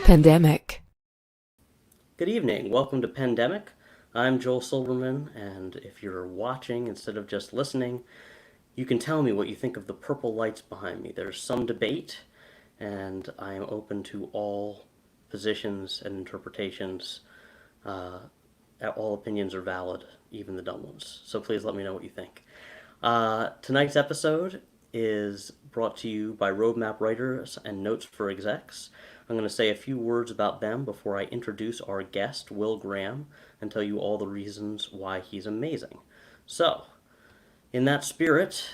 Pandemic. Good evening. Welcome to Pandemic. I'm Joel Silverman, and if you're watching instead of just listening, you can tell me what you think of the purple lights behind me. There's some debate, and I am open to all positions and interpretations. Uh, all opinions are valid, even the dumb ones. So please let me know what you think. Tonight's episode is brought to you by Roadmap Writers and Notes for Execs. I'm going to say a few words about them before I introduce our guest, Will Graham, and tell you all the reasons why he's amazing. So, in that spirit,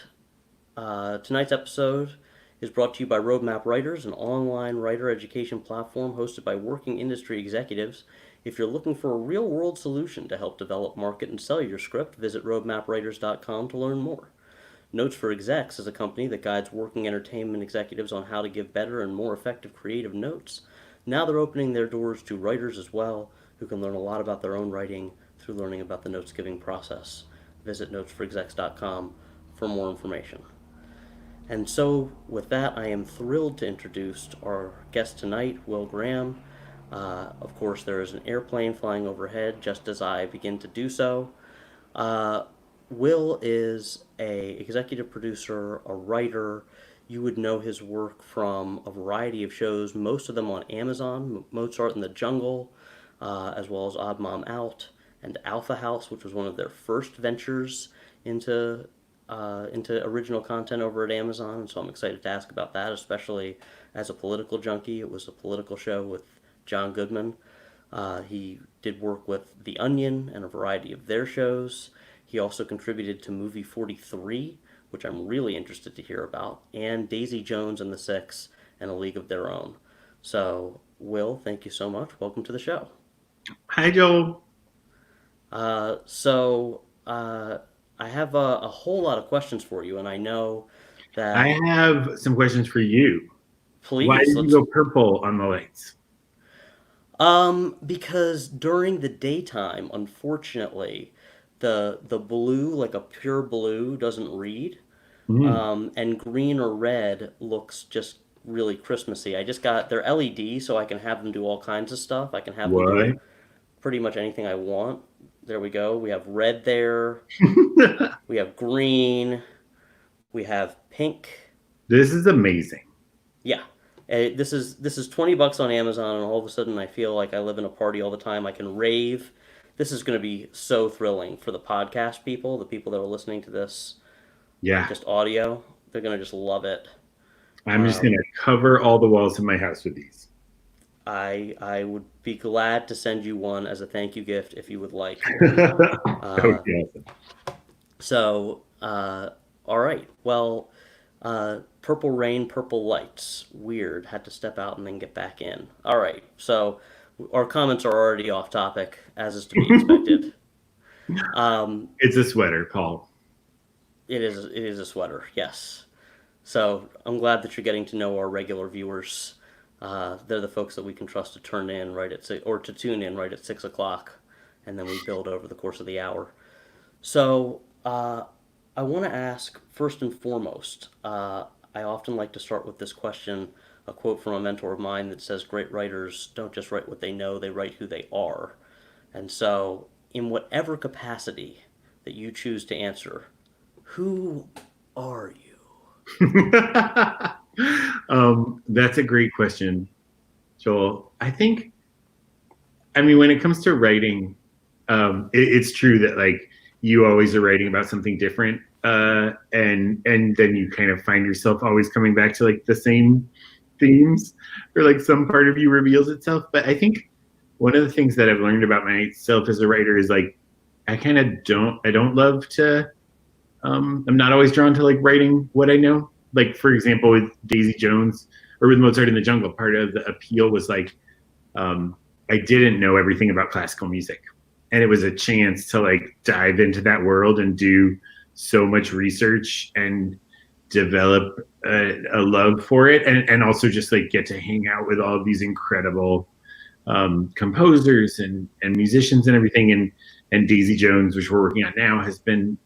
tonight's episode is brought to you by Roadmap Writers, an online writer education platform hosted by working industry executives. If you're looking for a real-world solution to help develop, market, and sell your script, visit roadmapwriters.com to learn more. Notes for Execs is a company that guides working entertainment executives on how to give better and more effective creative notes. Now they're opening their doors to writers as well, who can learn a lot about their own writing through learning about the notes-giving process. Visit notesforexecs.com for more information. And so, with that, I am thrilled to introduce our guest tonight, Will Graham. Of course, there is an airplane flying overhead just as I begin to do so. Will is a executive producer, a writer. You would know his work from a variety of shows, most of them on Amazon, Mozart in the Jungle, as well as Odd Mom Out and Alpha House, which was one of their first ventures into original content over at Amazon. And so I'm excited to ask about that, especially as a political junkie. It was a political show with John Goodman. He did work with The Onion and a variety of their shows. He also contributed to Movie 43, which I'm really interested to hear about, and Daisy Jones and the Six and A League of Their Own. So, Will, thank you so much. Welcome to the show. Hi, Joel. I have a whole lot of questions for you, and I know that... I have some questions for you. Please. Why did you go purple on the lights? Because during the daytime, unfortunately, the blue, like a pure blue, doesn't read. And green or red looks just really Christmassy. I just got their LED, so I can have them do all kinds of stuff. I can have them do pretty much anything I want. There we go. We have red there. We have green. We have pink. This is amazing. Yeah. This is $20 on Amazon, and all of a sudden I feel like I live in a party all the time. I can rave. This is going to be so thrilling for the podcast people, the people that are listening to this. Yeah. Just audio. They're going to just love it. I'm just going to cover all the walls in my house with these. I would be glad to send you one as a thank you gift if you would like. Okay. So, all right. Well, purple rain, purple lights. Weird. Had to step out and then get back in. All right. So, our comments are already off topic, as is to be expected. It's a sweater, Paul. It is a sweater, yes. So I'm glad that you're getting to know our regular viewers. They're the folks that we can trust to tune in right at 6 o'clock, and then we build over the course of the hour. So I want to ask first and foremost. I often like to start with this question. A quote from a mentor of mine that says, "Great writers don't just write what they know; they write who they are." And so, in whatever capacity that you choose to answer, who are you? That's a great question, Joel. When it comes to writing, it's true that like you always are writing about something different, and then you kind of find yourself always coming back to like the same themes, or like some part of you reveals itself. But I think one of the things that I've learned about myself as a writer is like I don't love to I'm not always drawn to like writing what I know. Like for example, with Daisy Jones or with Mozart in the Jungle, part of the appeal was like I didn't know everything about classical music, and it was a chance to like dive into that world and do so much research and develop a love for it, and also just like get to hang out with all of these incredible composers and musicians and everything. And Daisy Jones, which we're working on now, has been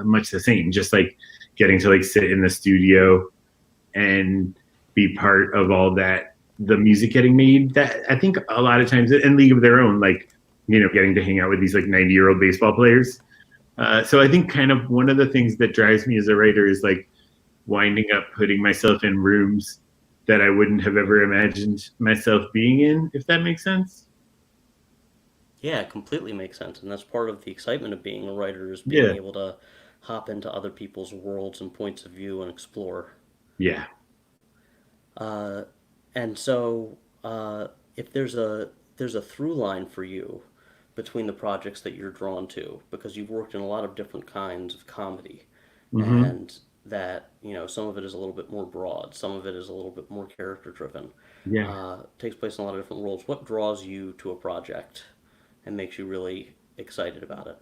much the same. Just like getting to like sit in the studio and be part of all that, the music getting made. That I think a lot of times in League of Their Own, like, getting to hang out with these like 90-year-old baseball players. So I think kind of one of the things that drives me as a writer is like winding up putting myself in rooms that I wouldn't have ever imagined myself being in, if that makes sense. Yeah, it completely makes sense, and that's part of the excitement of being a writer is being Yeah. able to hop into other people's worlds and points of view and explore. Yeah. Uh, and so, if there's a through line for you between the projects that you're drawn to, because you've worked in a lot of different kinds of comedy, Hmm. and that some of it is a little bit more broad, some of it is a little bit more character driven, Yeah. takes place in a lot of different worlds. What draws you to a project and makes you really excited about it?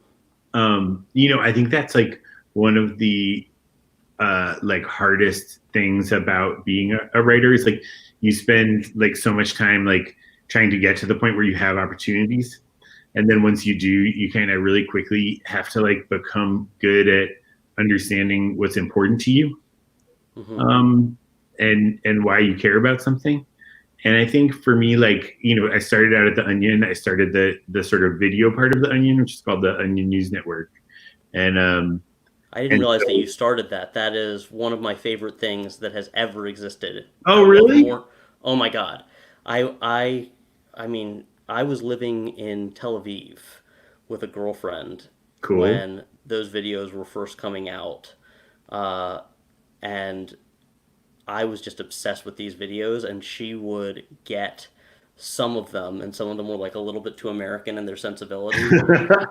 I think that's like one of the like hardest things about being a writer is like you spend like so much time like trying to get to the point where you have opportunities, and then once you do, you kind of really quickly have to like become good at understanding what's important to you, Hmm. um, and why you care about something. And I think for me, like, I started out at the Onion. I started the sort of video part of the Onion, which is called the Onion News Network. And I didn't and realize that you so, started that. That is one of my favorite things that has ever existed. oh I love really? more. Oh my God. I I I mean, I was living in Tel Aviv with a girlfriend Cool. when those videos were first coming out. Uh, and I was just obsessed with these videos, and she would get some of them, and some of them were like a little bit too American in their sensibility.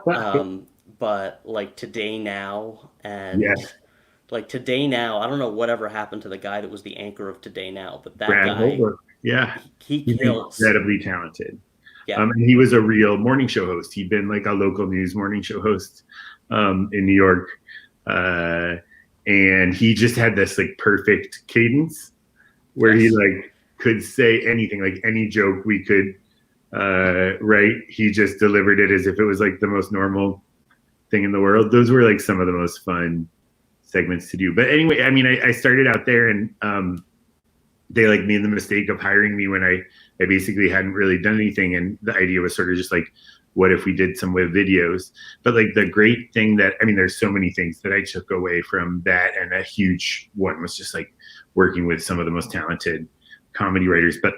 Um, but like Today Now and Yes, like Today Now, I don't know whatever happened to the guy that was the anchor of Today Now, but that Brad guy, Holbrook. Yeah, he he's kills. incredibly talented. Yeah. And he was a real morning show host. He'd been like a local news morning show host in New York. Uh, and he just had this like perfect cadence where he Yes. like could say anything, like any joke we could write. He just delivered it as if it was like the most normal thing in the world. Those were like some of the most fun segments to do. But anyway, I mean, I started out there, and they like made the mistake of hiring me when I basically hadn't really done anything. And the idea was sort of just like, what if we did some web videos? But like the great thing that, I mean, there's so many things that I took away from that. And a huge one was just like working with some of the most talented comedy writers, but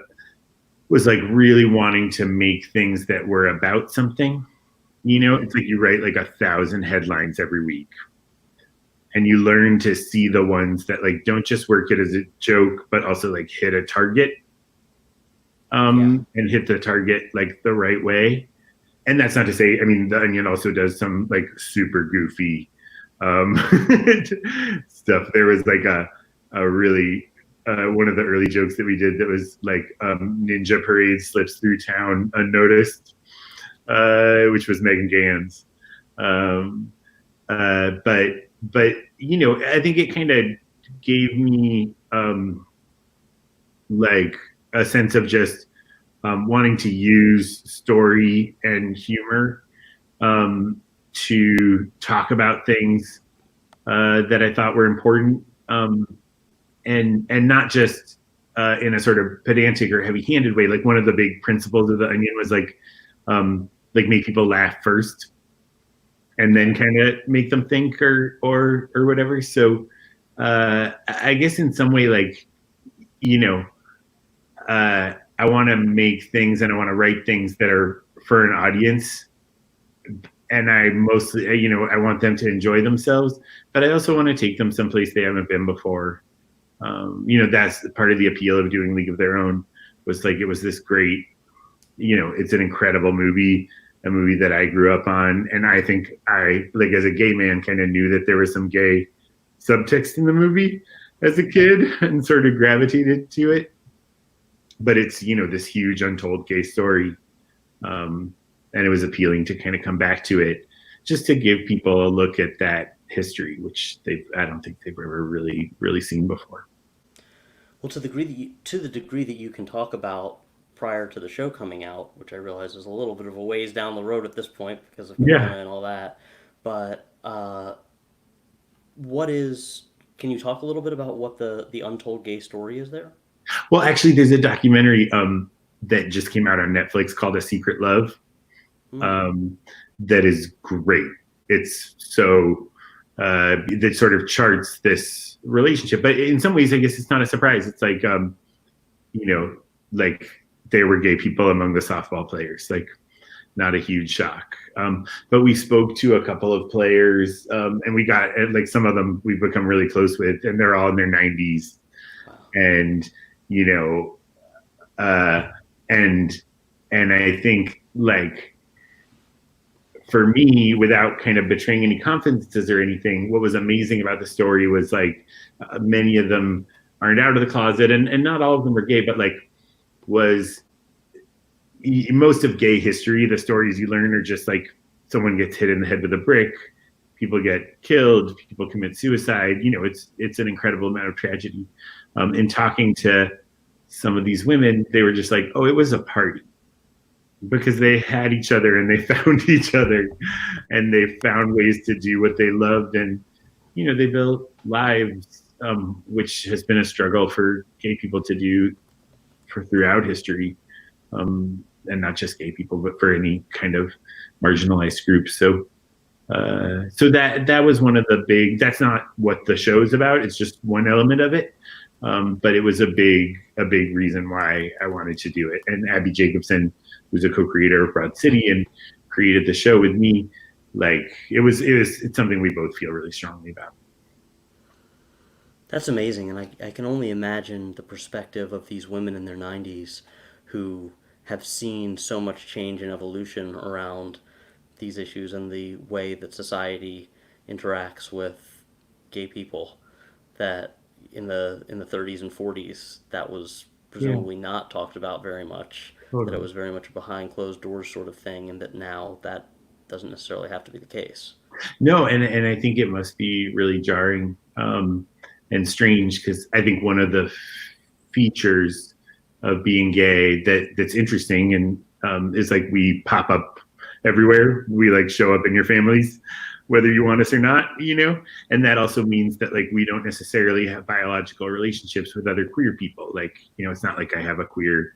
was like really wanting to make things that were about something. Hmm. It's like you write like 1,000 headlines every week, and you learn to see the ones that like don't just work it as a joke, but also like hit a target, Yeah. and hit the target like the right way. And that's not to say, I mean, the Onion also does some like super goofy um, stuff. There was like a really one of the early jokes that we did that was like Ninja Parade slips through town unnoticed, which was Megan Gans. Um, but I think it kind of gave me like a sense of just wanting to use story and humor to talk about things that I thought were important, and not just in a sort of pedantic or heavy-handed way. Like one of the big principles of the Onion was like make people laugh first, and then Okay. kind of make them think or whatever. So I guess in some way, like you know, I want to make things and I want to write things that are for an audience, and I mostly, I want them to enjoy themselves, but I also want to take them someplace they haven't been before. That's part of the appeal of doing League of Their Own, was like it was this great, it's an incredible movie, a movie that I grew up on, and I think I like as a gay man kind of knew that there was some gay subtext in the movie as a kid and sort of gravitated to it. But it's this huge untold gay story, um, and it was appealing to kind of come back to it just to give people a look at that history, which I don't think they've ever really seen before. Well, to the degree that you can talk about prior to the show coming out, which I realize is a little bit of a ways down the road at this point because of Yeah. Corona and all that, but what is? Can you talk a little bit about what the untold gay story is there? Well, actually, there's a documentary that just came out on Netflix called A Secret Love Hmm. um, that is great. It's so that sort of charts this relationship, but in some ways, I guess it's not a surprise. It's like you know, like there were gay people among the softball players, like not a huge shock. But we spoke to a couple of players, and we got like some of them we've become really close with, and they're all in their 90s, Wow. and you know, uh, and I think like for me, without kind of betraying any confidences or anything, what was amazing about the story was like many of them aren't out of the closet, and not all of them are gay, but like was most of gay history, the stories you learn are just like someone gets hit in the head with a brick, people get killed, people commit suicide. You know, it's an incredible amount of tragedy. In talking to some of these women, they were just like, "Oh, it was a party," because they had each other and they found each other, and they found ways to do what they loved, and you know, they built lives, which has been a struggle for gay people to do for throughout history. And not just gay people, but for any kind of marginalized group. So, so that was one of the big. That's not what the show is about. It's just one element of it. But it was a big reason why I wanted to do it. And Abby Jacobson, who's a co-creator of Broad City and created the show with me, like it's something we both feel really strongly about. That's amazing, and I can only imagine the perspective of these women in their 90s who have seen so much change and evolution around these issues and the way that society interacts with gay people. That in the 30s and 40s, that was Yeah, presumably not talked about very much. That it totally. was very much a behind closed doors sort of thing, and that now that doesn't necessarily have to be the case. No, and I think it must be really jarring and strange because I think one of the features of being gay that's interesting and is like we pop up everywhere. We like show up in your families, whether you want us or not, you know. And that also means that like we don't necessarily have biological relationships with other queer people. Like you know, it's not like I have a queer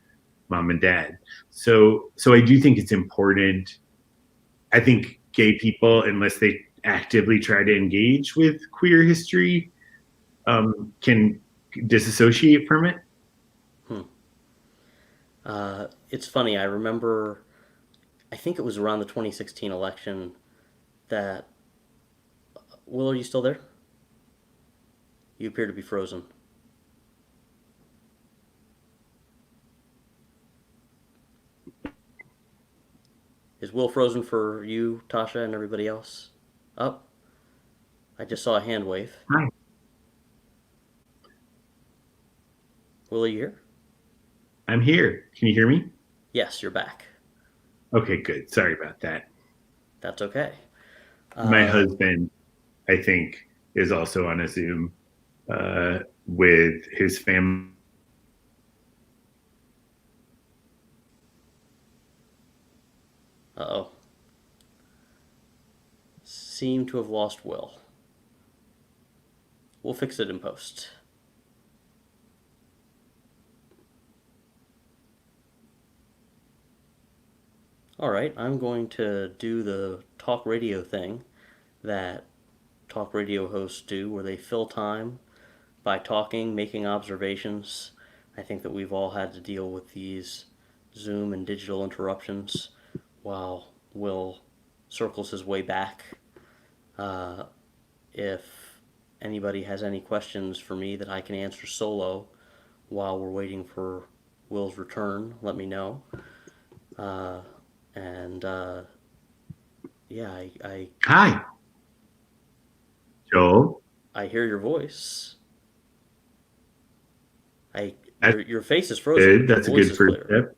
mom and dad. So I do think it's important. I think gay people, unless they actively try to engage with queer history, can disassociate from it. Hmm. It's funny. I remember. I think it was around the 2016 election that. Will, are you still there? You appear to be frozen. Is Will frozen for you, Tasha, and everybody else? Up. Oh, I just saw a hand wave. Hi, Will, are you here? I'm here. Can you hear me? Yes, you're back. Okay, good. Sorry about that. That's okay. My Uh husband, I think, is also on a Zoom with his family. oh. Seem to have lost Will. We'll fix it in post. All right, I'm going to do the talk radio thing that talk radio hosts do, where they fill time by talking, making observations. I think that we've all had to deal with these Zoom and digital interruptions while Will circles his way back. Uh, if anybody has any questions for me that I can answer solo while we're waiting for Will's return, let me know. Uh, and yeah, Hi, Joel. I hear your voice. That's Your face is frozen, good. but your That's a voice good is first clear. step.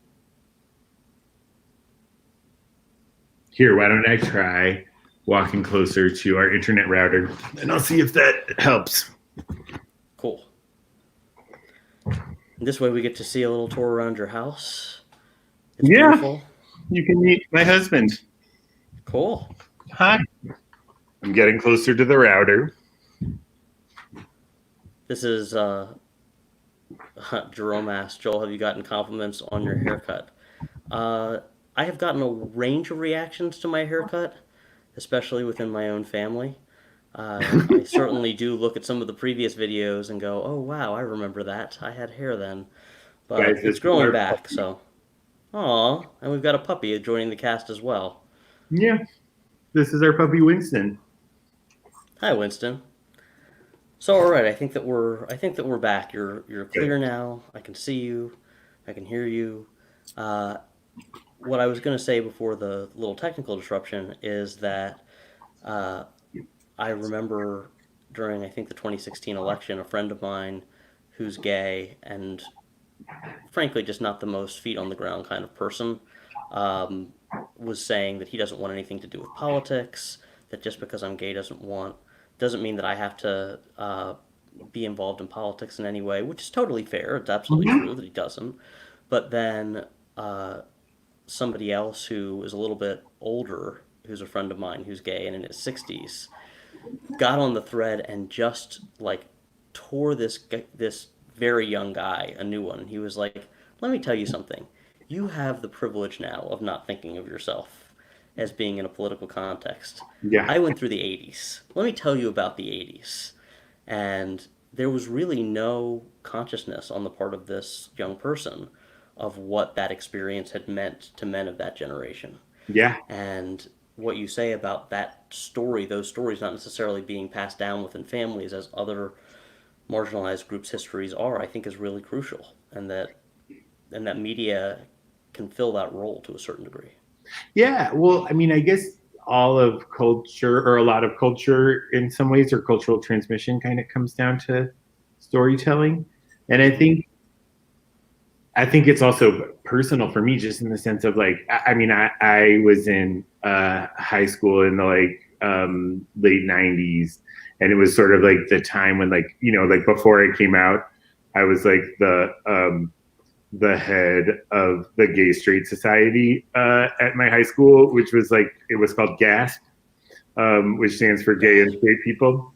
Here, why don't I try walking closer to our internet router and I'll see if that helps. Cool. This way we get to see a little tour around your house. It's Yeah, beautiful. you can meet my husband. Cool. Hi. I'm getting closer to the router. This is Jerome asked, Joel, have you gotten compliments on your haircut? Uh, I have gotten a range of reactions to my haircut, especially within my own family. I certainly do look at some of the previous videos and go, oh wow, I remember that. I had hair then. But Guys, this it's is growing our back, puppy. so. Aw, and we've got a puppy joining the cast as well. Yeah, this is our puppy Winston. Hi, Winston. So, all right, I think that we're back. You're clear Good. now. I can see you. I can hear you. Uh, what I was going to say before the little technical disruption is that uh, I remember during I think the 2016 election, a friend of mine who's gay and frankly just not the most feet on the ground kind of person um, was saying that he doesn't want anything to do with politics. That just because I'm gay doesn't mean that I have to be involved in politics in any way, which is totally fair. It's absolutely Mhm. true that he doesn't. But then somebody else who is a little bit older, who's a friend of mine who's gay and in his 60s, got on the thread and just like tore this very young guy a new one. He was like, "Let me tell you something. You have the privilege now of not thinking of yourself as being in a political context. Yeah, I went through the 80s. Let me tell you about the 80s." And there was really no consciousness on the part of this young person of what that experience had meant to men of that generation. yeah, And what you say about that story, those stories not necessarily being passed down within families as other marginalized groups' histories are, I think is really crucial. And that media can fill that role to a certain degree. yeah. Well, I mean, I guess all of culture or a lot of culture in some ways or cultural transmission kind of comes down to storytelling. And I Mm-hmm. think I think it's also personal for me, just in the sense of like, I mean, I was in high school in the late '90s, and it was sort of like the time when like like before I came out, I was like the head of the Gay Straight Society at my high school, which was like it was called GASP, which stands for Gay and Gasp. Straight People.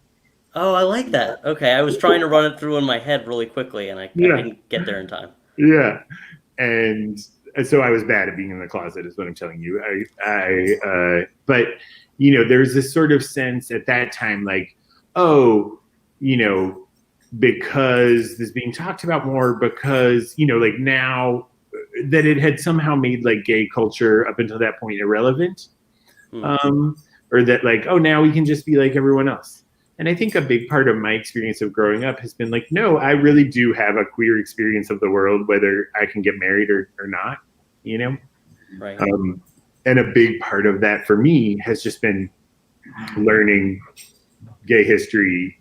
Oh, I like that. Okay, I was trying to run it through in my head really quickly, and I Yeah, didn't get there in time. yeah. And so I was bad at being in the closet, is what I'm telling you. But there's this sort of sense at that time, like, oh, you know, because this being talked about more, because like now that it had somehow made like gay culture up until that point irrelevant, Hmm. um, or that like, oh, now we can just be like everyone else. And I think a big part of my experience of growing up has been like, no, I really do have a queer experience of the world, whether I can get married or not, you know? Right. Um, and a big part of that for me has just been learning gay history,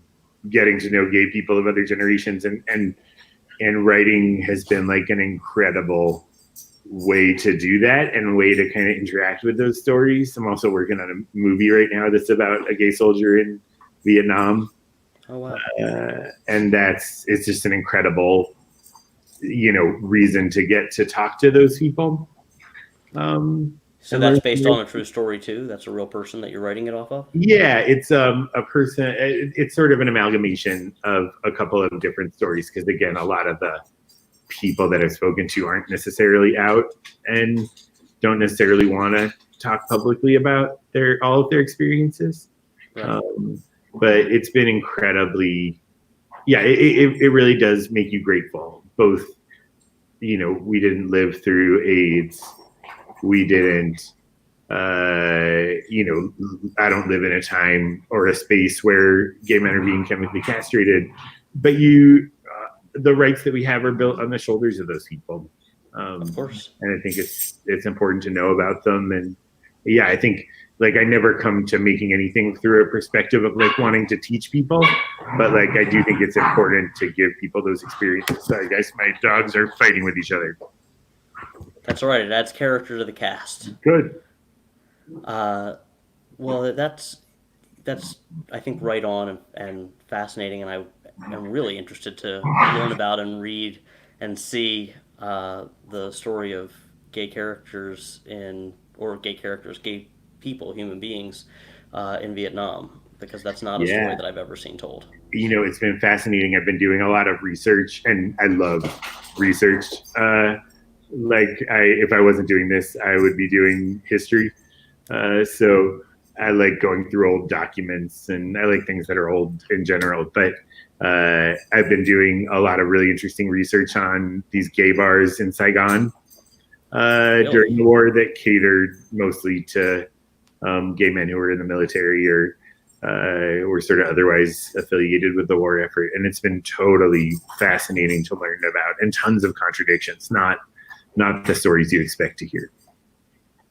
getting to know gay people of other generations, and writing has been like an incredible way to do that and a way to kind of interact with those stories. I'm also working on a movie right now that's about a gay soldier in Vietnam, Oh, wow. and it's just an incredible reason to get to talk to those people So and that's learn from based their. on a true story too. That's a real person that you're writing it off of. Yeah, it's a person. It's sort of an amalgamation of a couple of different stories because again, a lot of the people that I've spoken to aren't necessarily out and don't necessarily want to talk publicly about their all of their experiences. Right. Um, but it's been incredibly, yeah, it really does make you grateful. Both, we didn't live through AIDS. We didn't, I don't live in a time or a space where gay men are being chemically castrated. But the rights that we have are built on the shoulders of those people. Of Um, course. and I think it's important to know about them. And yeah, I think like I never come to making anything through a perspective of like wanting to teach people, but like I do think it's important to give people those experiences. Sorry, guys, my dogs are fighting with each other. That's all right. It adds character to the cast. Good. Uh, well, that's I think right on and fascinating, and I am really interested to learn about and read and see the story of gay characters gay people, human beings in Vietnam. because that's not a story Yeah. that I've ever seen told. It's been fascinating. I've been doing a lot of research, and I love research. Like, if I wasn't doing this, I would be doing history. So I like going through old documents, and I like things that are old in general. But I've been doing a lot of really interesting research on these gay bars in Saigon during Really? the war that catered mostly to gay men who were in the military or were sort of otherwise affiliated with the war effort. And it's been totally fascinating to learn about, and tons of contradictions, not the stories you expect to hear.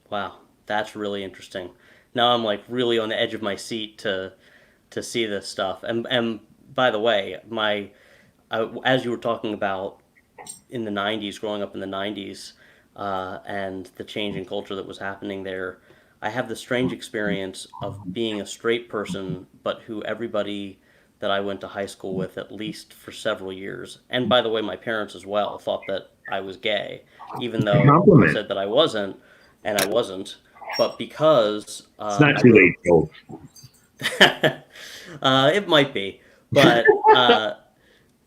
Wow, that's really interesting. Now I'm like really on the edge of my seat to see this stuff. And by the way, as you were talking about in the '90s, growing up in the '90s, and the change in culture that was happening there, I have the strange experience of being a straight person, but who everybody that I went to high school with, at least for several years, and by the way, my parents as well, thought that I was gay, even A though I compliment. said that I wasn't, and I wasn't. But because It's not I too wrote late, Joel. it might be, but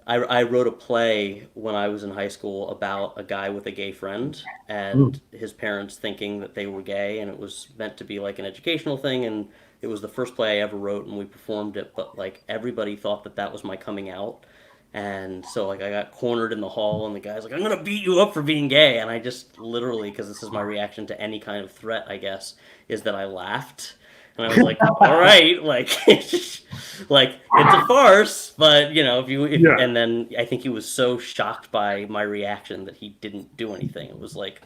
I wrote a play when I was in high school about a guy with a gay friend and his parents thinking that they were gay, and it was meant to be like an educational thing, and it was the first play I ever wrote, and we performed it, but like everybody thought that that was my coming out. And so like I got cornered in the hall, and the guy's like, "I'm gonna beat you up for being gay," and I just literally, because this is my reaction to any kind of threat, I guess, is that I laughed, and I was like, "All right, like, like it's a farce, but you know, if Yeah. and then I think he was so shocked by my reaction that he didn't do anything. It was like,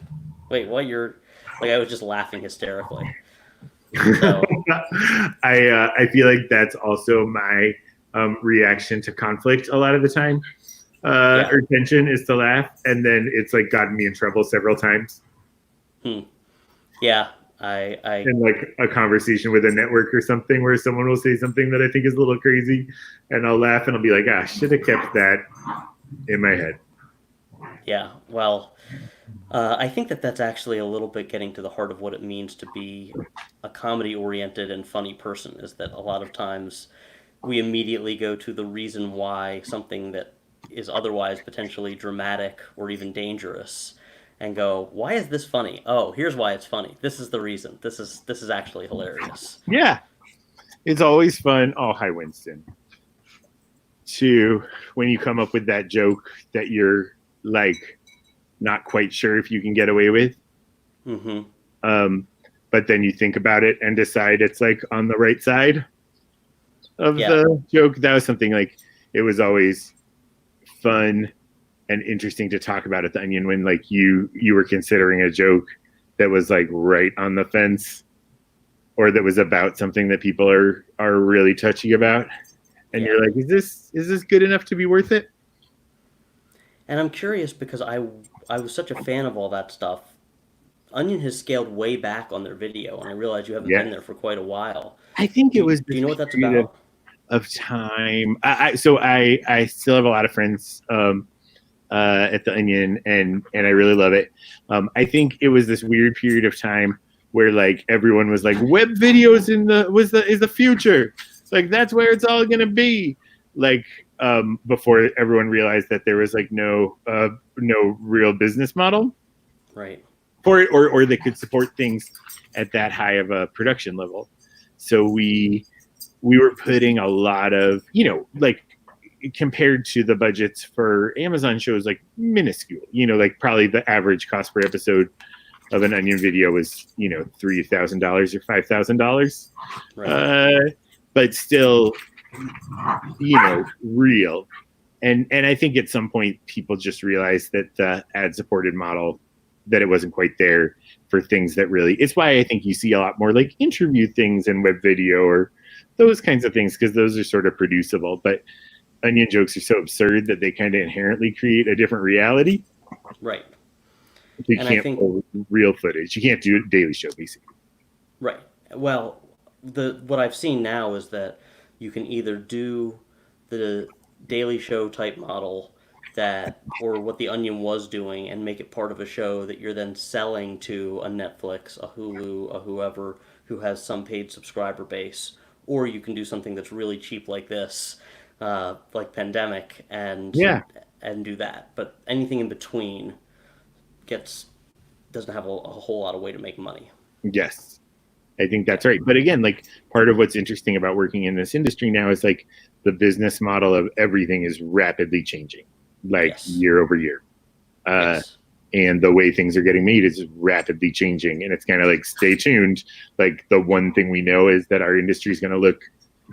wait, what? You're like, I was just laughing hysterically. So I feel like that's also my reaction to conflict a lot of the time. yeah, Or tension is to laugh, and then it's like gotten me in trouble several times. hmm. Yeah, I In like a conversation with a network or something, where someone will say something that I think is a little crazy, and I'll laugh and I'll be like, "Ah, should have kept that in my head." yeah. Well, I think that that's actually a little bit getting to the heart of what it means to be a comedy-oriented and funny person. Is that a lot of times we immediately go to the reason why something that is otherwise potentially dramatic or even dangerous and go, why is this funny? Oh, here's why it's funny. This is the reason. This is actually hilarious. Yeah, it's always fun. Oh, hi, Winston. To when you come up with that joke that you're like not quite sure if you can get away with. Mm-hmm. Um, but then you think about it and decide it's like on the right side of Yeah. the joke. That was something like it was always fun and interesting to talk about at the Onion when like you were considering a joke that was like right on the fence or that was about something that people are really touchy about, and Yeah. you're like, is this good enough to be worth it? And I'm curious because I was such a fan of all that stuff. Onion has scaled way back on their video, and I realize you haven't Yeah, been there for quite a while. I think Do it you, was do you this know what that's period about? of time. So I still have a lot of friends at the Onion, and I really love it. I think it was this weird period of time where like everyone was like, web videos is the future. Like that's where it's all gonna be. Like before everyone realized that there was like no real business model Right. for it, or they could support things at that high of a production level. So we were putting a lot of, like compared to the budgets for Amazon shows, like minuscule, like probably the average cost per episode of an Onion video was, $3,000 or $5,000. Right. Uh, but still, real. And I think at some point people just realized that the ad supported model, that it wasn't quite there for things that really, it's why I think you see a lot more like interview things in web video or those kinds of things, because those are sort of producible. But Onion jokes are so absurd that they kind of inherently create a different reality. Right. You And I can't think pull real footage. You can't do a Daily Show, basically. right. Well, the what I've seen now is that you can either do the Daily Show type model that or what the Onion was doing and make it part of a show that you're then selling to a Netflix, a Hulu, a whoever who has some paid subscriber base, or you can do something that's really cheap like this, like Pandemic, Yeah. and do that. But anything in between gets doesn't have a whole lot of way to make money. Yes. I think Yeah. that's right. But again, like part of what's interesting about working in this industry now is like the business model of everything is rapidly changing, like Yes. year over year. Uh, Yes. and the way things are getting made is rapidly changing. And it's kind of like, stay tuned. Like the one thing we know is that our industry is going to look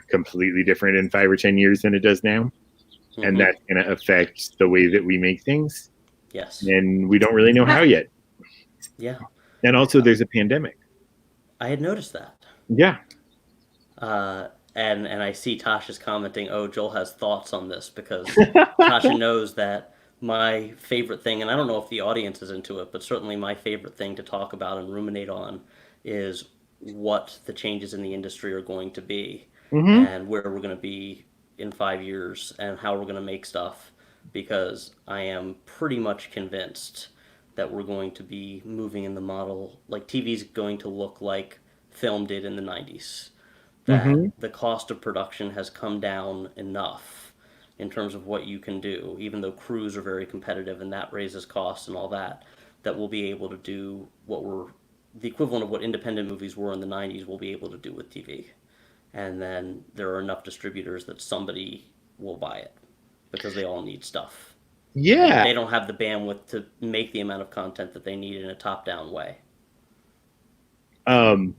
completely different in 5 or 10 years than it does now. And Mm-hmm. that's going to affect the way that we make things. Yes. And we don't really know how yet. Yeah. And also, there's a pandemic. I had noticed that. Yeah. And I see Tasha's commenting, "Oh, Joel has thoughts on this," because Tasha knows that my favorite thing, and I don't know if the audience is into it, but certainly my favorite thing to talk about and ruminate on is what the changes in the industry are going to be, Mm-hmm. and where we're going to be in 5 years, and how we're going to make stuff. Because I am pretty much convinced that we're going to be moving in the model like TV's going to look like film did in the 90s, that Mm-hmm. the cost of production has come down enough in terms of what you can do, even though crews are very competitive and that raises costs and all that, that we'll be able to do what we're the equivalent of what independent movies were in the 90s, we'll be able to do with TV. And then there are enough distributors that somebody will buy it because they all need stuff. And Yeah. they don't have the bandwidth to make the amount of content that they need in a top down way. Um,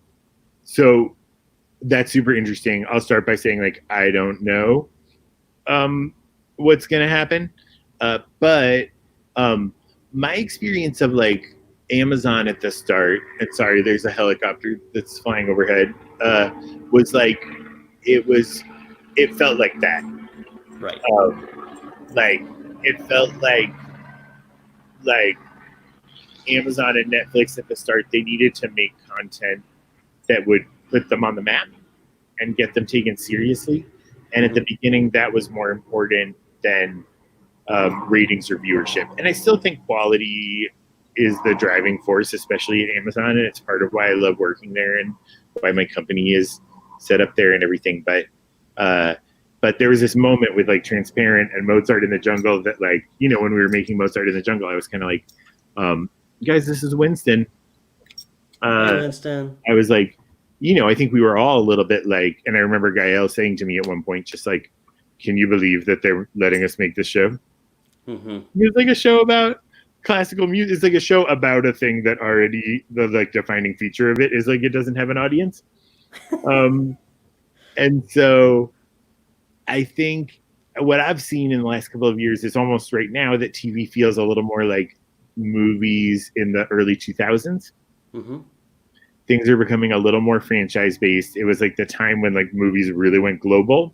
so that's super interesting. I'll start by saying, like, I don't know um, what's going to happen. But my experience of like Amazon at the start, and sorry, there's a helicopter that's flying overhead, was like, it was, it felt like that. Right. Like, it felt like Amazon and Netflix at the start, they needed to make content that would put them on the map and get them taken seriously. And at Mm-hmm. the beginning, that was more important than ratings or viewership. And I still think quality is the driving force, especially at Amazon. And it's part of why I love working there and why my company is set up there and everything. But there was this moment with like Transparent and Mozart in the Jungle that, like, you know, when we were making Mozart in the Jungle, I was kind of like, guys, this is Winston. Hey, Uh, Winston. I was like, you know, I think we were all a little bit like, and I remember Gael saying to me at one point, just like, can you believe that they're letting us make this show? Mm-hmm. It's like a show about classical music. It's like a show about a thing that already, the like defining feature of it is like it doesn't have an audience. Um, and so I think what I've seen in the last couple of years is almost right now that TV feels a little more like movies in the early 2000s. Mm-hmm. Things are becoming a little more franchise based. It was like the time when like movies really went global.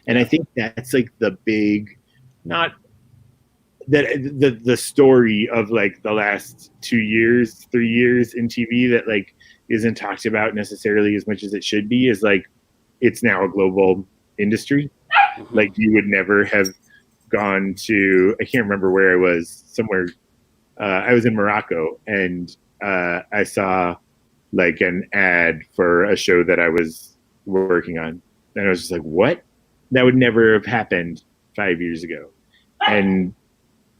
And I Yeah. think that's like the big, not that the story of like the last 2 years, 3 years in TV that like isn't talked about necessarily as much as it should be is like it's now a global industry. Mm-hmm. Like you would never have gone to, I can't remember where I was, somewhere. I was in Morocco and I saw like an ad for a show that I was working on. And I was just like, what? That would never have happened 5 years ago. And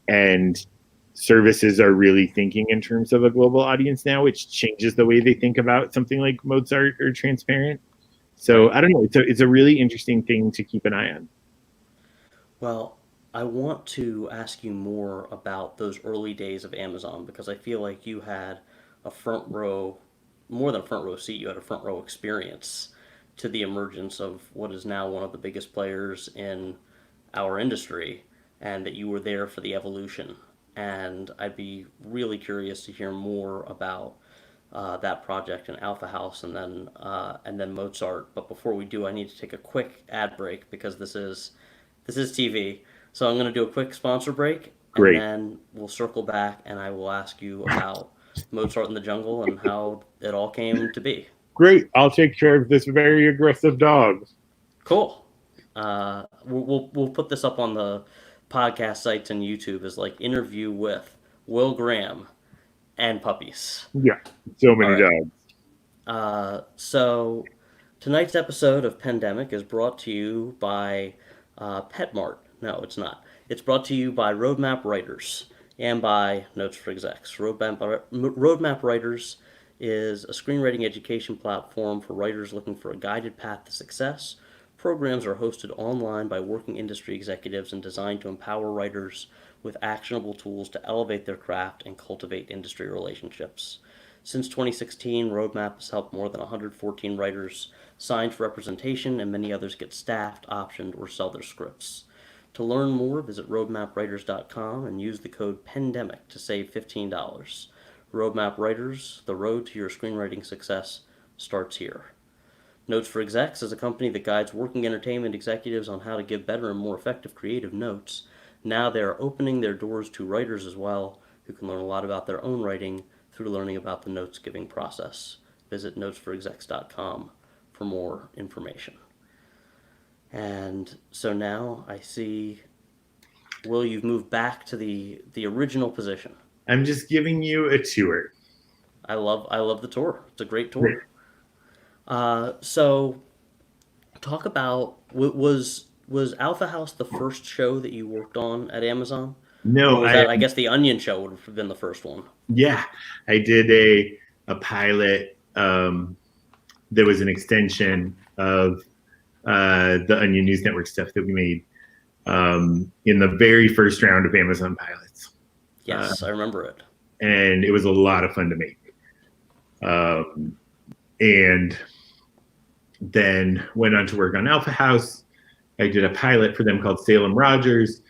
and services are really thinking in terms of a global audience now, which changes the way they think about something like Mozart or Transparent. So Right. I don't know. It's a really interesting thing to keep an eye on. Well, I want to ask you more about those early days of Amazon because I feel like you had a front row, more than a front row seat, you had a front row experience to the emergence of what is now one of the biggest players in our industry, and that you were there for the evolution. And I'd be really curious to hear more about that project and Alpha House, and then Mozart. But before we do, I need to take a quick ad break because this is TV. So I'm going to do a quick sponsor break, and Great. then we'll circle back, and I will ask you about Mozart in the Jungle and how it all came to be. Great. I'll take care of this very aggressive dog. Cool. We'll put this up on the podcast sites and YouTube as like interview with Will Graham and puppies. Yeah. So All many right. dogs. So Tonight's episode of Pandemic is brought to you by PetMart. No, it's not. It's brought to you by Roadmap Writers and by Notes for Execs. Roadmap Writers is a screenwriting education platform for writers looking for a guided path to success. Programs are hosted online by working industry executives and designed to empower writers with actionable tools to elevate their craft and cultivate industry relationships. Since 2016, Roadmap has helped more than 114 writers sign for representation, and many others get staffed, optioned, or sell their scripts. To learn more, visit roadmapwriters.com and use the code PANDEMIC to save $15. Roadmap Writers, the road to your screenwriting success starts here. Notes for Execs is a company that guides working entertainment executives on how to give better and more effective creative notes. Now they are opening their doors to writers as well, who can learn a lot about their own writing through learning about the notes giving process. Visit notesforexecs.com for more information. And so now I see, Will, you've moved back to the original position. I'm just giving you a tour. I love the tour. It's a great tour. So talk about, was Alpha House the first show that you worked on at Amazon? Or No, was that, I guess, the Onion show would have been the first one? yeah, I did a pilot that was an extension of the Onion News Network stuff that we made in the very first round of Amazon pilots. Yes, I remember it. And it was a lot of fun to make. And then went on to work on Alpha House. I did a pilot for them called Salem Rogers.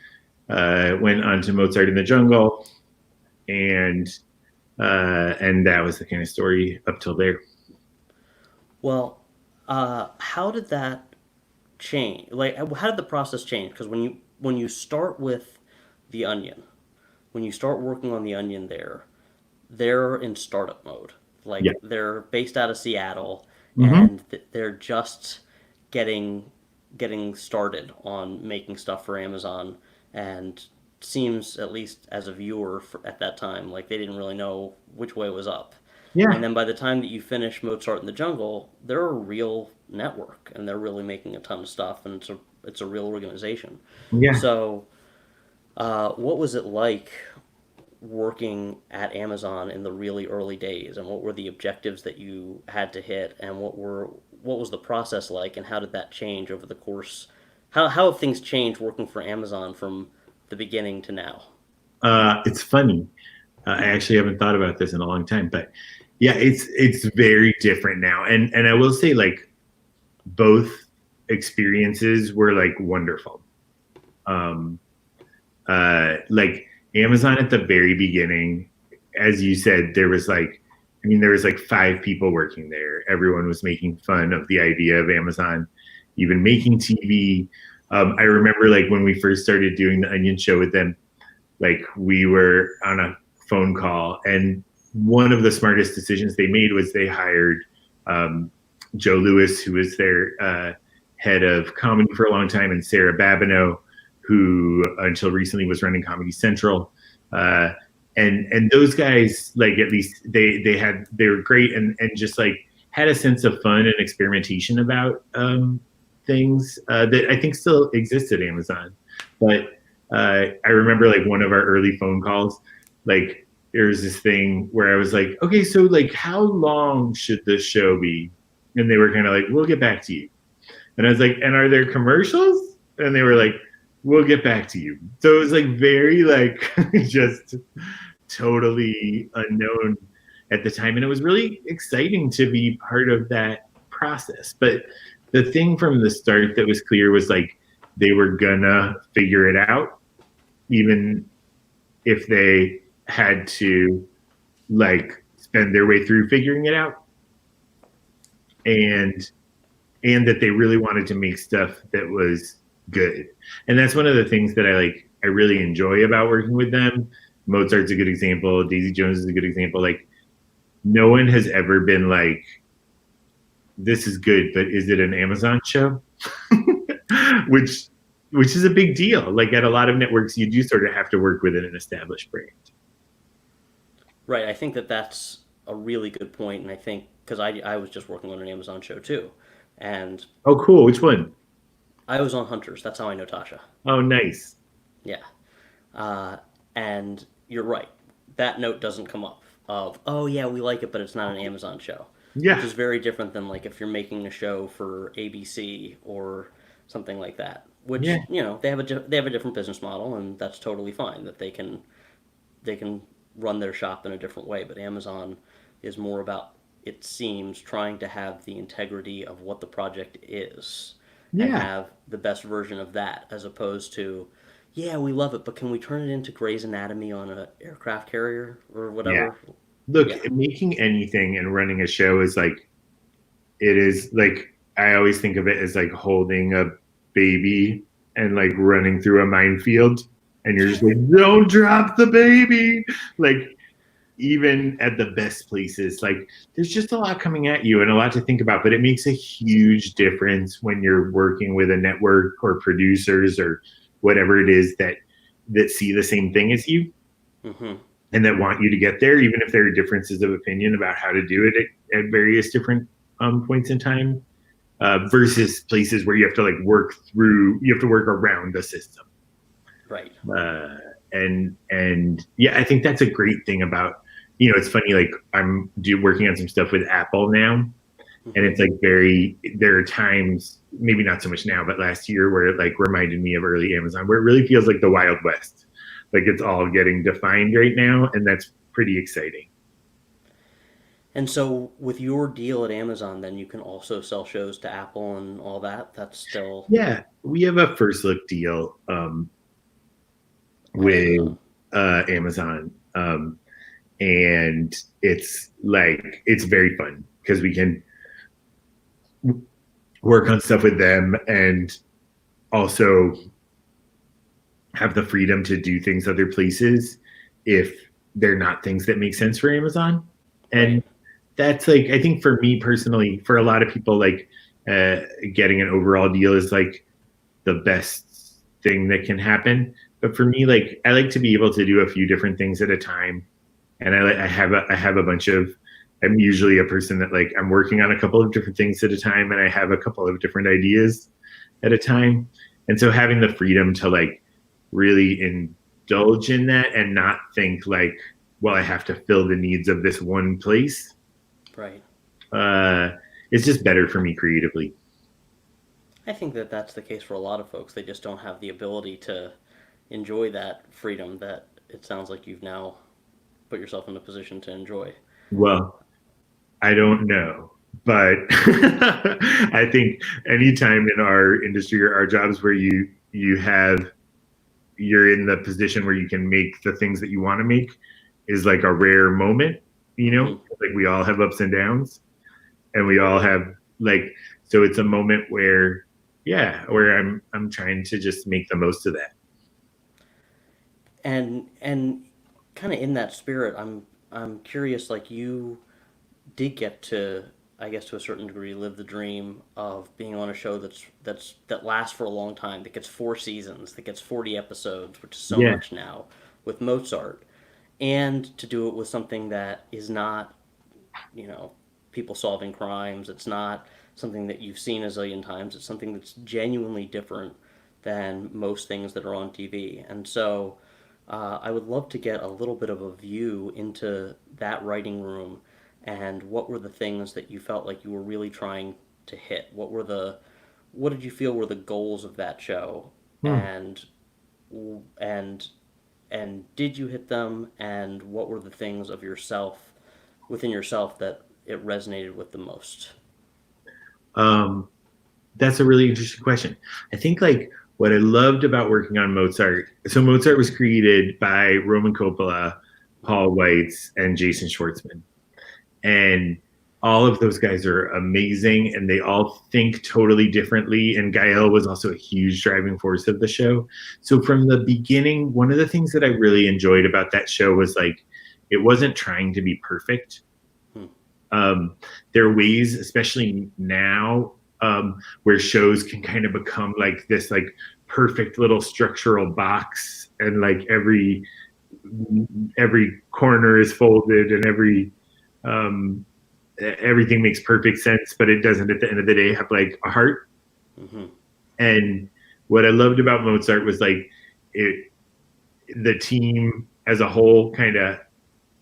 Went on to Mozart in the Jungle, and that was the kind of story up till there. Well, how did that change? Like, how did the process change? Because when you start with the Onion, when you start working on the Onion, they're in startup mode. Like Yeah. they're based out of Seattle, Mm-hmm. and they're just getting started on making stuff for Amazon, and seems, at least as a viewer at that time, like they didn't really know which way was up. And Yeah. then by the time that you finish Mozart in the Jungle, they're a real network, and they're really making a ton of stuff, and it's a real organization. Yeah. So, what was it like working at Amazon in the really early days, and what were the objectives that you had to hit, and what was the process like, and how did that change over the course? How have things changed working for Amazon from the beginning to now? It's funny. I actually haven't thought about this in a long time, but yeah, it's very different now. And I will say, like, both experiences were like wonderful. Um, like Amazon at the very beginning, as you said, there was like, I mean, there was like 5 people working there. Everyone was making fun of the idea of Amazon even making TV. I remember like when we first started doing the Onion show with them, like we were on a phone call, and one of the smartest decisions they made was they hired Joe Lewis, who was their head of comedy for a long time, and Sarah Babineau, who until recently was running Comedy Central. And those guys, like, at least they were great, and just like had a sense of fun and experimentation about things that I think still exist at Amazon. But I remember like one of our early phone calls, like there was this thing where I was like, okay, so like how long should this show be? And they were kind of like, we'll get back to you. And I was like, and are there commercials? And they were like, we'll get back to you. So it was like very like just totally unknown at the time. And it was really exciting to be part of that process. But the thing from the start that was clear was like they were gonna figure it out, even if they had to like spend their way through figuring it out. And that they really wanted to make stuff that was good. And that's one of the things that I really enjoy about working with them. Mozart's a good example. Daisy Jones is a good example. Like no one has ever been like, this is good, but is it an Amazon show? which is a big deal. Like at a lot of networks, you do sort of have to work within an established brand. Right. I think that's a really good point, and I think because I was just working on an Amazon show too, And Oh, cool. Which one? I was on Hunters. That's how I know Tasha. Oh, nice. Yeah. Uh, and you're right. That note doesn't come up of, oh, yeah, we like it, but it's not an Amazon show, which Yeah. is very different than like if you're making a show for ABC or something like that, Yeah. which, you know, they have a different business model, and that's totally fine that they can run their shop in a different way. But Amazon is more about, it seems, trying to have the integrity of what the project is and Yeah. have the best version of that, as opposed to, yeah, we love it, but can we turn it into Grey's Anatomy on an aircraft carrier or Yeah. whatever? Look, Yeah, making anything and running a show is like, it is like, I always think of it as like holding a baby and like running through a minefield. And you're just like, don't drop the baby. Like, even at the best places, like there's just a lot coming at you and a lot to think about, but it makes a huge difference when you're working with a network or producers or whatever it is that see the same thing as you hmm, and that want you to get there, even if there are differences of opinion about how to do it at various different points in time, versus places where you have to like you have to work around the system. right. uh, and yeah, I think that's a great thing about, it's funny, like working on some stuff with Apple now, and Hmm. it's like there are times, maybe not so much now, but last year where it like reminded me of early Amazon, where it really feels like the Wild West, like it's all getting defined right now, and that's pretty exciting. And so, with your deal at Amazon, then you can also sell shows to Apple and all that. That's still Yeah, we have a first look deal at with Amazon. Amazon, and it's very fun because we can work on stuff with them and also have the freedom to do things other places if they're not things that make sense for Amazon. Right. And that's like, I think for me personally, for a lot of people, like getting an overall deal is like the best thing that can happen. But for me, like I like to be able to do a few different things at a time, and I have a bunch of. I'm usually a person that like I'm working on a couple of different things at a time, and I have a couple of different ideas at a time. And so having the freedom to like really indulge in that and not think like, well, I have to fill the needs of this one place, Right. uh, it's just better for me creatively. I think that that's the case for a lot of folks. They just don't have the ability to enjoy that freedom that it sounds like you've now put yourself in a position to enjoy. Well, I don't know, but I think anytime in our industry or our jobs where you're in the position where you can make the things that you want to make is like a rare moment, Hmm. like we all have ups and downs, and we all have like, so it's a moment where, yeah, where I'm trying to just make the most of that. And kind of in that spirit, I'm curious. Like you did get to, I guess, to a certain degree, live the dream of being on a show that lasts for a long time, that gets 4 seasons, that gets 40 episodes, which is so Yeah. much now with Mozart, and to do it with something that is not, you know, people solving crimes. It's not something that you've seen a zillion times. It's something that's genuinely different than most things that are on TV. And so I would love to get a little bit of a view into that writing room and what were the things that you felt like you were really trying to hit? What did you feel were the goals of that show? Hmm. And and and did you hit them? And what were the things of yourself within yourself that it resonated with the most? um that's a really interesting question. I think like what I loved about working on Mozart. So Mozart was created by Roman Coppola, Mm-hmm. Paul Weitz, and Jason Schwartzman, and all of those guys are amazing, and they all think totally differently. And Gael was also a huge driving force of the show. So from the beginning, one of the things that I really enjoyed about that show was like it wasn't trying to be perfect. Hmm. um, there are ways, especially now, where shows can kind of become like this like perfect little structural box, and like every corner is folded, and um, everything makes perfect sense, but it doesn't at the end of the day have like a heart. Mm-hmm. And what I loved about Mozart was like it, the team as a whole kind of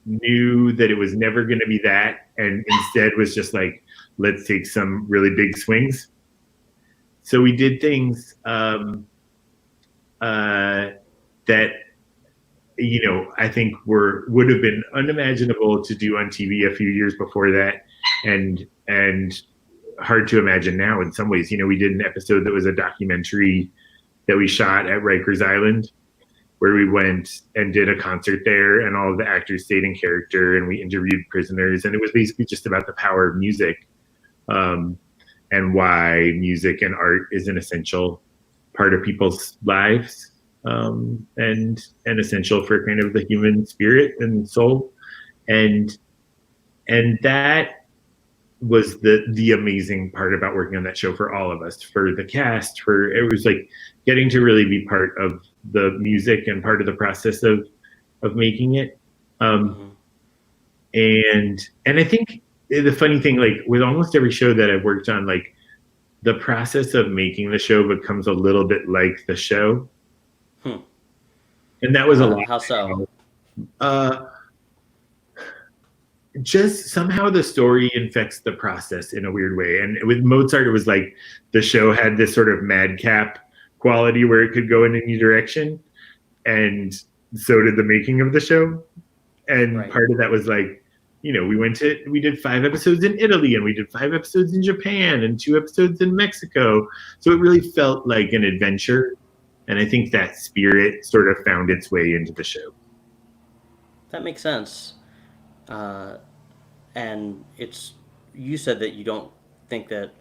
knew that it was never going to be that, and instead was just like, let's take some really big swings. So we did things that I think would have been unimaginable to do on TV a few years before that, and hard to imagine now in some ways. We did an episode that was a documentary that we shot at Rikers Island, where we went and did a concert there, and all of the actors stayed in character, and we interviewed prisoners, and it was basically just about the power of music, and why music and art is an essential part of people's lives, and essential for kind of the human spirit and soul, and that was the amazing part about working on that show for all of us, for the cast, for it was like getting to really be part of the music and part of the process of making it. Mm-hmm. And I think the funny thing, like with almost every show that I've worked on, like the process of making the show becomes a little bit like the show. And that was a lot. How so? Just somehow the story infects the process in a weird way. And with Mozart, it was like the show had this sort of madcap quality where it could go in any direction. And so did the making of the show. And Right. part of that was like, we did 5 episodes in Italy, and we did 5 episodes in Japan, and 2 episodes in Mexico. So it really felt like an adventure. And I think that spirit sort of found its way into the show. That makes sense. And you said that you don't think that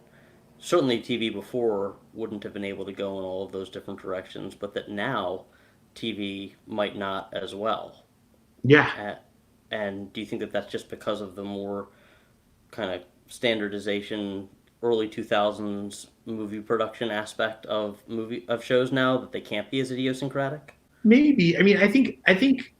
certainly TV before wouldn't have been able to go in all of those different directions, but that now TV might not as well. Yeah. And do you think that that's just because of the more kind of standardization early 2000s movie production aspect of shows now, that they can't be as idiosyncratic? Maybe. I mean, I think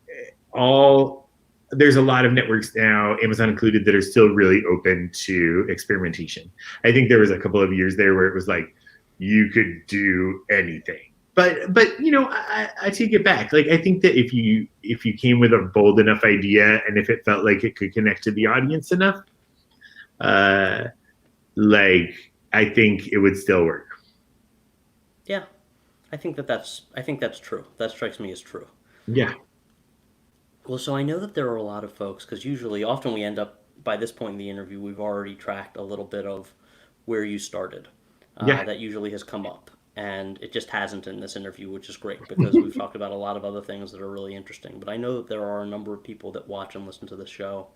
all there's a lot of networks now, Amazon included, that are still really open to experimentation. I think there was a couple of years there where it was like you could do anything. But I take it back. Like I think that if you came with a bold enough idea, and if it felt like it could connect to the audience enough, like I think it would still work. Yeah, I think that's true. That strikes me as true. Yeah. Well, so I know that there are a lot of folks, because often we end up, by this point in the interview, we've already tracked a little bit of where you started. Yeah. That usually has come up. And it just hasn't in this interview, which is great, because we've talked about a lot of other things that are really interesting. But I know that there are a number of people that watch and listen to the show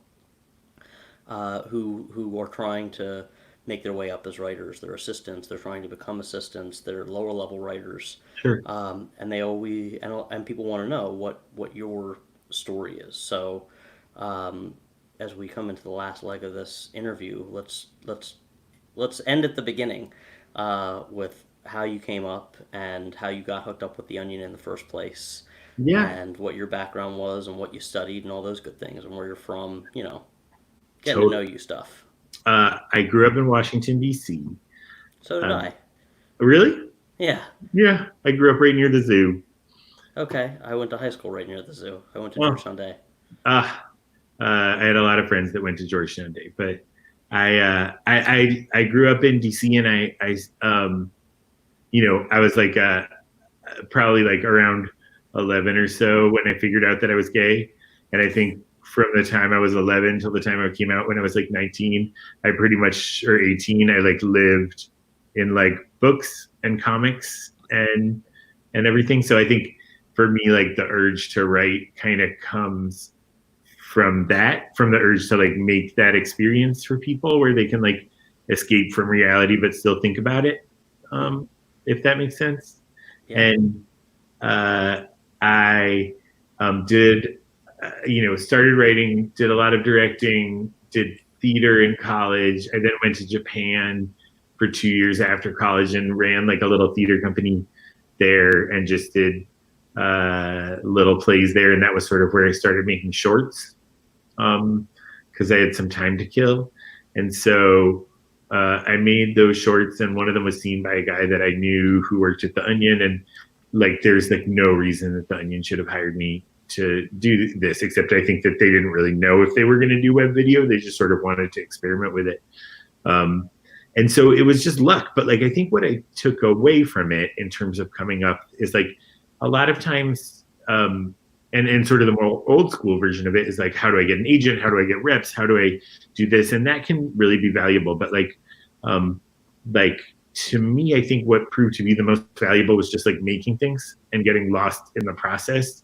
who are trying to make their way up as writers. They're assistants. They're trying to become assistants. They're lower level writers. Sure. And and people want to know what your story is. So as we come into the last leg of this interview, let's end at the beginning with how you came up and how you got hooked up with the Onion in the first place. Yeah. And what your background was and what you studied and all those good things and where you're from, getting Totally. to know you stuff. I grew up in Washington, D.C. So did I. Really? Yeah. Yeah. I grew up right near the zoo. Okay. I went to high school right near the zoo. I went to Georgetown Day. I had a lot of friends that went to Georgetown Day, but I grew up in D.C. and I was like probably like around 11 or so when I figured out that I was gay. And I think from the time I was 11 till the time I came out when I was like 19, I pretty much, or 18, I like lived in like books and comics and everything. So I think for me, like the urge to write kind of comes from the urge to like make that experience for people where they can like escape from reality but still think about it. If that makes sense. Yeah. And I did, started writing, did a lot of directing, did theater in college. I then went to Japan for 2 years after college and ran like a little theater company there and just did little plays there. And that was sort of where I started making shorts because I had some time to kill. And so I made those shorts, and one of them was seen by a guy that I knew who worked at the Onion, and like there's like no reason that the Onion should have hired me to do this, except I think that they didn't really know if they were going to do web video. They just sort of wanted to experiment with it. And so it was just luck. But like I think what I took away from it in terms of coming up is like a lot of times, and sort of the more old school version of it is like, how do I get an agent? How do I get reps? How do I do this? And that can really be valuable. But like to me, I think what proved to be the most valuable was just like making things and getting lost in the process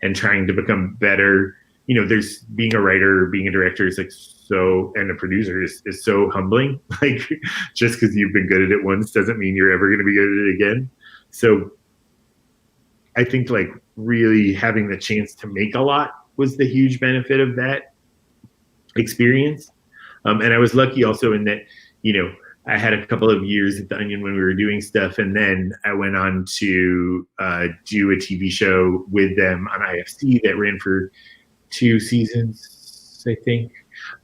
and trying to become better. You know, there's being a writer, being a director is like so, and a producer is so humbling. Like just because you've been good at it once doesn't mean you're ever going to be good at it again. So I think like really having the chance to make a lot was the huge benefit of that experience. And I was lucky also in that, you know, I had a couple of years at the Onion when we were doing stuff, and then I went on to do a TV show with them on IFC that ran for 2 seasons, I think.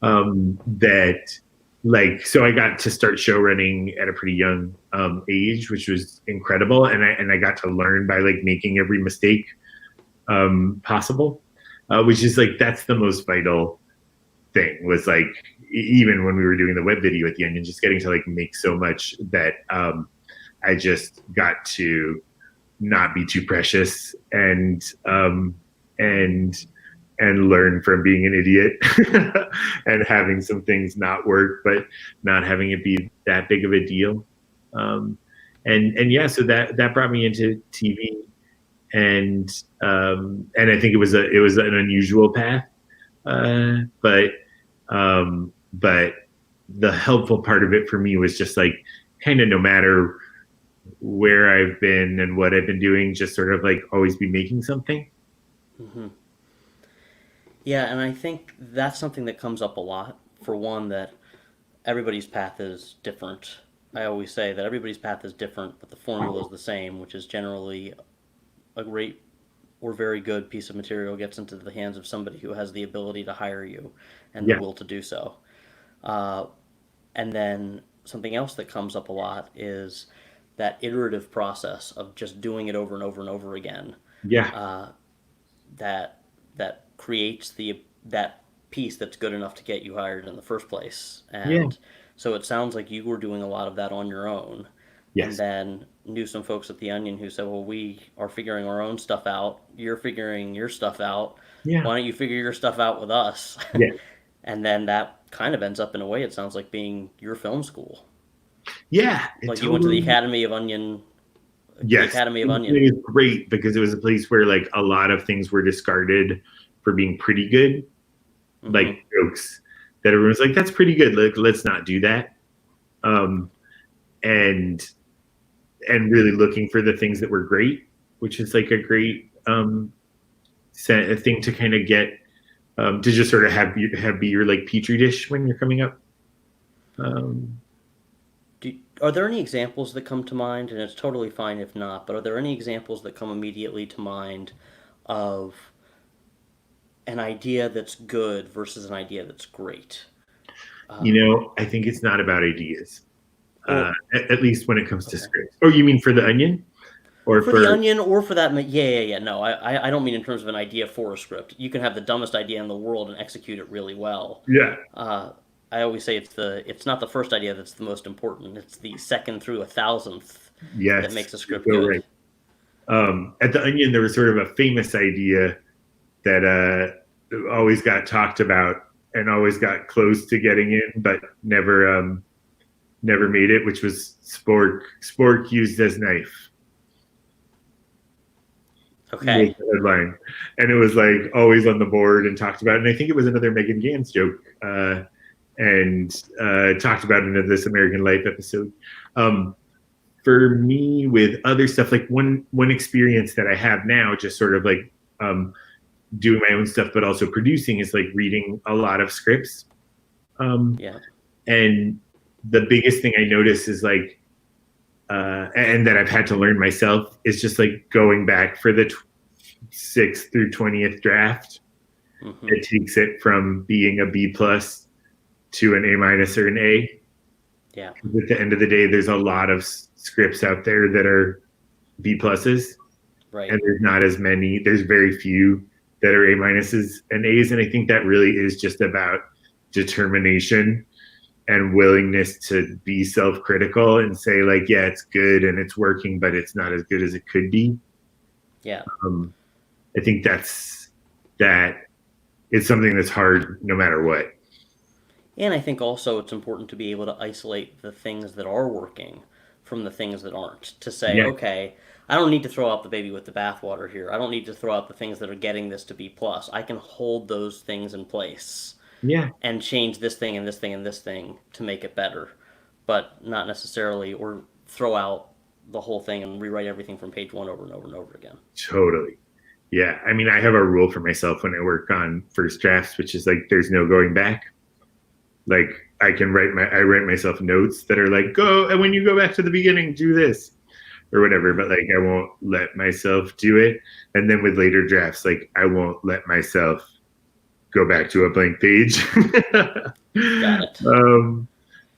That like, so I got to start show running at a pretty young age, which was incredible, and I got to learn by like making every mistake possible, which is like that's the most vital thing. Was like even when we were doing the web video at the Onion, just getting to like make so much that I just got to not be too precious and learn from being an idiot and having some things not work, but not having it be that big of a deal. And yeah, so that brought me into TV, and I think it was an unusual path, but the helpful part of it for me was just like kind of no matter where I've been and what I've been doing, just sort of like always be making something. Mm-hmm. Yeah, and I think that's something that comes up a lot. For one, that everybody's path is different. I always say that everybody's path is different, but the formula is the same, which is generally a great or very good piece of material gets into the hands of somebody who has the ability to hire you and the Yeah. will to do so. Uh, and then something else that comes up a lot is that iterative process of just doing it over and over and over again. Yeah. Uh, that that creates that piece that's good enough to get you hired in the first place. Yeah. And so it sounds like you were doing a lot of that on your own, and Yes. then knew some folks at the Onion who said, "Well, we are figuring our own stuff out. You're figuring your stuff out. Yeah. Why don't you figure your stuff out with us?" Yeah. And then that kind of ends up in a way. It sounds like being your film school. Yeah. It Like you went to the totally. Academy of Onion. The Yes. Academy of It Onion. was great because it was a place where like a lot of things were discarded for being pretty good, like Mm-hmm. jokes that everyone's like, that's pretty good. Like, let's not do that. Um, and really looking for the things that were great, which is like a great a thing to kind of get to just sort of have be your like petri dish when you're coming up. Um, Are there any examples that come to mind? And it's totally fine if not, but are there any examples that come immediately to mind of an idea that's good versus an idea that's great? I think it's not about ideas, Or at least when it comes to okay. scripts. Oh, you mean for the Onion, or For the for? Onion, or for that, yeah. No, I don't mean in terms of an idea for a script. You can have the dumbest idea in the world and execute it really well. Yeah. I always say it's not the first idea that's the most important. It's the second through 1,000th that Yes. makes a script You're good. right. At the Onion, there was sort of a famous idea that always got talked about and always got close to getting in, but never made it, which was spork used as knife. Was Okay. the headline, and it was like always on the board and talked about. And I think it was another Megan Gans joke, and talked about it in this American Life episode. For me, with other stuff, like one experience that I have now, just sort of like doing my own stuff, but also producing, is like reading a lot of scripts. Yeah. And the biggest thing I notice is like, and that I've had to learn myself, is just like going back for the 6th through 20th draft. Mm-hmm. It takes it from being a B plus to an A minus or an A. Yeah. At the end of the day, there's a lot of scripts out there that are B pluses, Right. and there's not as many. There's very few that are A minuses and A's, and I think that really is just about determination and willingness to be self-critical and say like, yeah, it's good and it's working, but it's not as good as it could be. Yeah. Um, I think that it's something that's hard no matter what. And I think also it's important to be able to isolate the things that are working from the things that aren't. To say, Yeah, okay, I don't need to throw out the baby with the bathwater here. I don't need to throw out the things that are getting this to B plus. I can hold those things in place yeah, and change this thing and this thing and this thing to make it better, but not necessarily or throw out the whole thing and rewrite everything from page one over and over and over again. totally. Yeah, I mean, I have a rule for myself when I work on first drafts, which is like, there's no going back. Like I write myself notes that are like, go, and when you go back to the beginning, do this or whatever, but like I won't let myself do it. And then with later drafts, like I won't let myself go back to a blank page. Got it. um,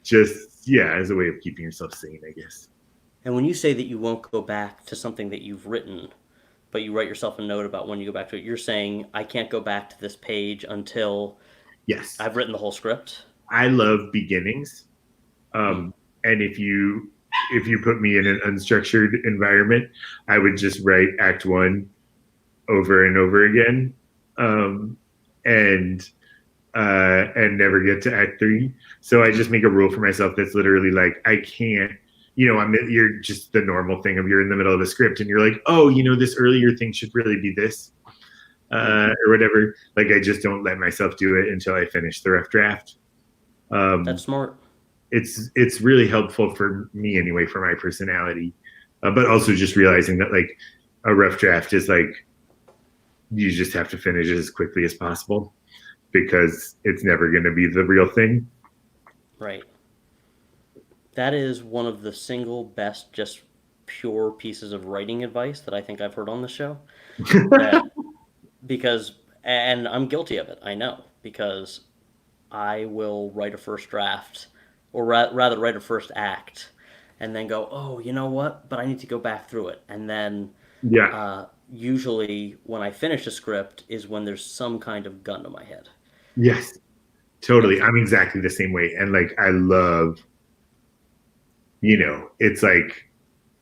just yeah, as a way of keeping yourself sane, I guess. And when you say that you won't go back to something that you've written, but you write yourself a note about when you go back to it, you're saying, I can't go back to this page until Yes, I've written the whole script? I love beginnings. And if you put me in an unstructured environment, I would just write Act One over and over again, um, and and never get to Act Three. So I just make a rule for myself that's literally like I can't. You're just the normal thing of you're in the middle of a script and you're like, oh, this earlier thing should really be this, or whatever. Like I just don't let myself do it until I finish the rough draft. That's smart. It's really helpful for me anyway, for my personality, but also just realizing that like a rough draft is like you just have to finish it as quickly as possible because it's never going to be the real thing. Right. That is one of the single best, just pure pieces of writing advice that I think I've heard on the show. That because, and I'm guilty of it, I know, because I will write a first draft, or rather write a first act, and then go, oh, you know what? But I need to go back through it. And then Yeah. usually when I finish a script is when there's some kind of gun to my head. Yes. Totally. I'm exactly the same way. And like I love, it's like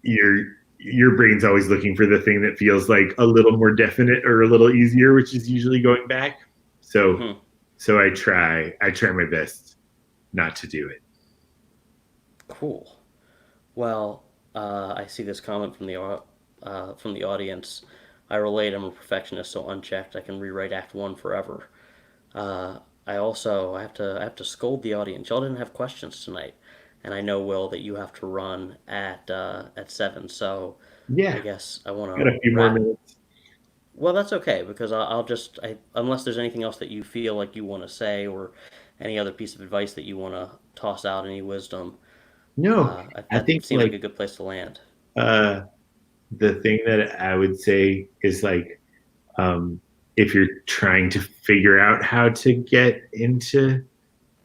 your brain's always looking for the thing that feels like a little more definite or a little easier, which is usually going back. So Mm-hmm. so I try my best not to do it. Cool. Well, I see this comment from the audience. I relate. I'm a perfectionist, so unchecked, I can rewrite Act One forever. I have to scold the audience. Y'all didn't have questions tonight, and I know, Will, that you have to run at 7. So I Yeah. guess I want Got to a few more wrap. minutes. Well, that's okay because unless there's anything else that you feel like you want to say or any other piece of advice that you want to toss out, any wisdom, No, I that think seems like like a good place to land. uh the thing that I would say is like um if you're trying to figure out how to get into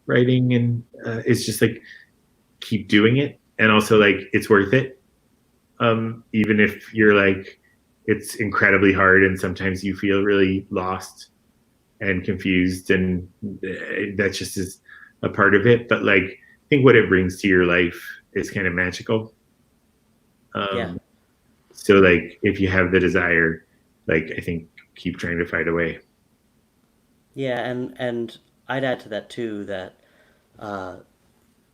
writing and it's just like keep doing it and also like it's worth it. Even if you're like it's incredibly hard and sometimes you feel really lost and confused and that just is a part of it, but like I think what it brings to your life is kind of magical. Yeah, um so like if you have the desire, like I think keep trying to fight away. yeah, and I'd add to that too that uh,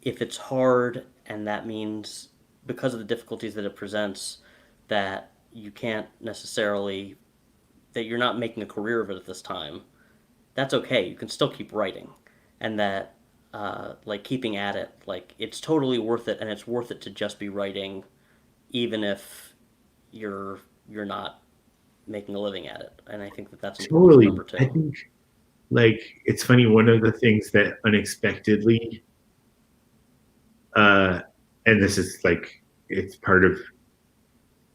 if it's hard and that means because of the difficulties that it presents that you can't necessarily that you're not making a career of it at this time, that's okay. You can still keep writing, and that like keeping at it, like it's totally worth it, and it's worth it to just be writing, even if you're not making a living at it. And I think that that's important to Totally. remember I too. think like it's funny, one of the things that unexpectedly uh and this is like it's part of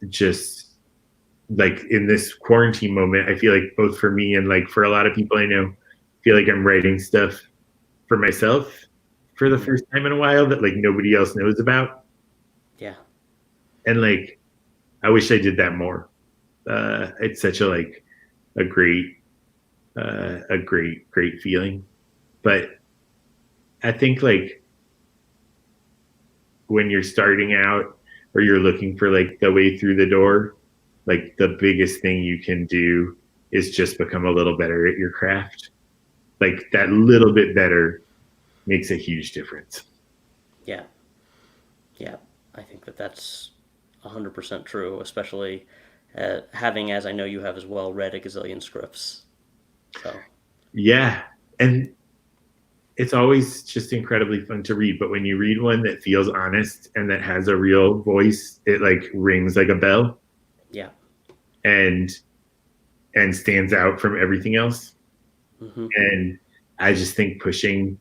just like in this quarantine moment, I feel like both for me and like for a lot of people I know, I feel like I'm writing stuff for myself. for the first time in a while that like nobody else knows about. Yeah. And like, I wish I did that more. It's such a like a great feeling. But I think like when you're starting out or you're looking for like the way through the door, like the biggest thing you can do is just become a little better at your craft. Like that little bit better makes a huge difference. Yeah. Yeah. I think that that's 100% true, especially having, as I know you have as well, read a gazillion scripts. So, Yeah. And it's always just incredibly fun to read. But when you read one that feels honest and that has a real voice, it like rings like a bell yeah. and stands out from everything else. Hmm. And I just think pushing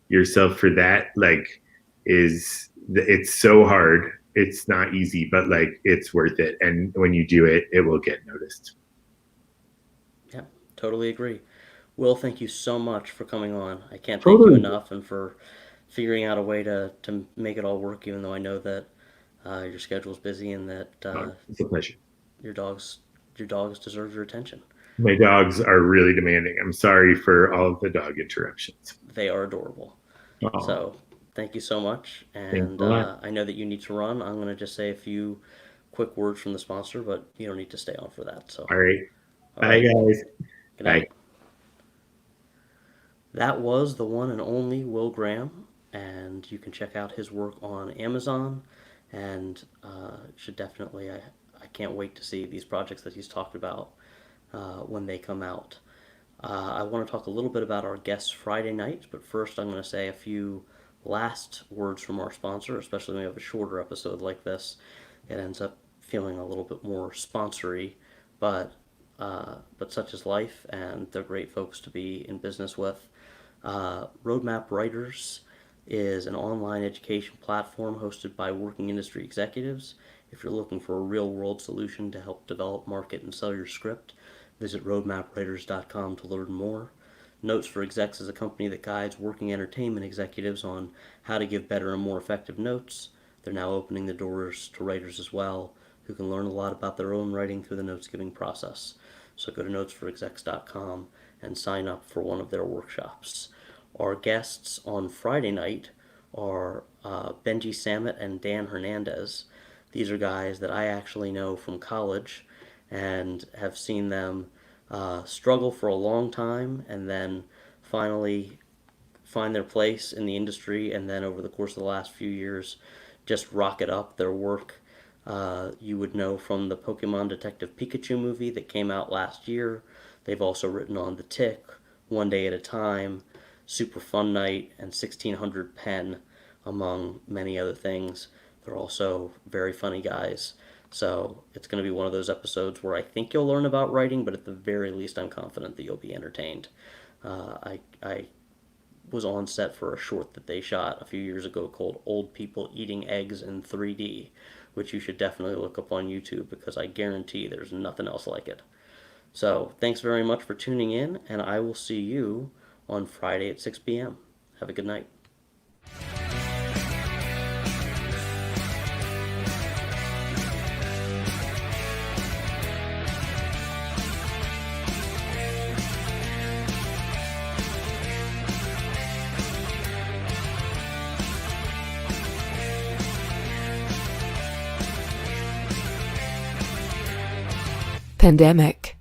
yourself for that like is it's so hard. It's not easy, but like it's worth it. And when you do it, it will get noticed. Yeah. Totally agree. Will, thank you so much for coming on. I can't thank you Totally. enough and for figuring out a way to make it all work, even though I know that your schedule's busy and that It's a pleasure. your dogs your dogs deserve your attention. My dogs are really demanding. I'm sorry for all of the dog interruptions. They are adorable. Oh, So thank you so much. thanks And a lot. I know that you need to run. I'm going to just say a few quick words from the sponsor, but you don't need to stay on for that. So, All right. all Bye, right. guys. Good Bye. night. That was the one and only Will Graham, and you can check out his work on Amazon. And should definitely, I can't wait to see these projects that he's talked about when they come out. I want to talk a little bit about our guests Friday night, but first I'm going to say a few last words from our sponsor, especially when we have a shorter episode like this. It ends up feeling a little bit more sponsory, but such is life, and they're great folks to be in business with. Roadmap Writers is an online education platform hosted by working industry executives. If you're looking for a real world solution to help develop, market, and sell your script, visit roadmapwriters.com to learn more. Notes for Execs is a company that guides working entertainment executives on how to give better and more effective notes. They're now opening the doors to writers as well, who can learn a lot about their own writing through the notes giving process. So go to notesforexecs.com and sign up for one of their workshops. Our guests on Friday night are Benji Samet and Dan Hernandez. These are guys that I actually know from college and have seen them struggle for a long time and then finally find their place in the industry, and then over the course of the last few years just rocket up their work. You would know from the Pokemon Detective Pikachu movie that came out last year. They've also written on The Tick, One Day at a Time, Super Fun Night, and 1600 Pen, among many other things. They're also very funny guys. So it's going to be one of those episodes where I think you'll learn about writing, but at the very least, I'm confident that you'll be entertained. I was on set for a short that they shot a few years ago called Old People Eating Eggs in 3D, which you should definitely look up on YouTube because I guarantee there's nothing else like it. So thanks very much for tuning in, and I will see you on Friday at 6 p.m. Have a good night. Pandemic.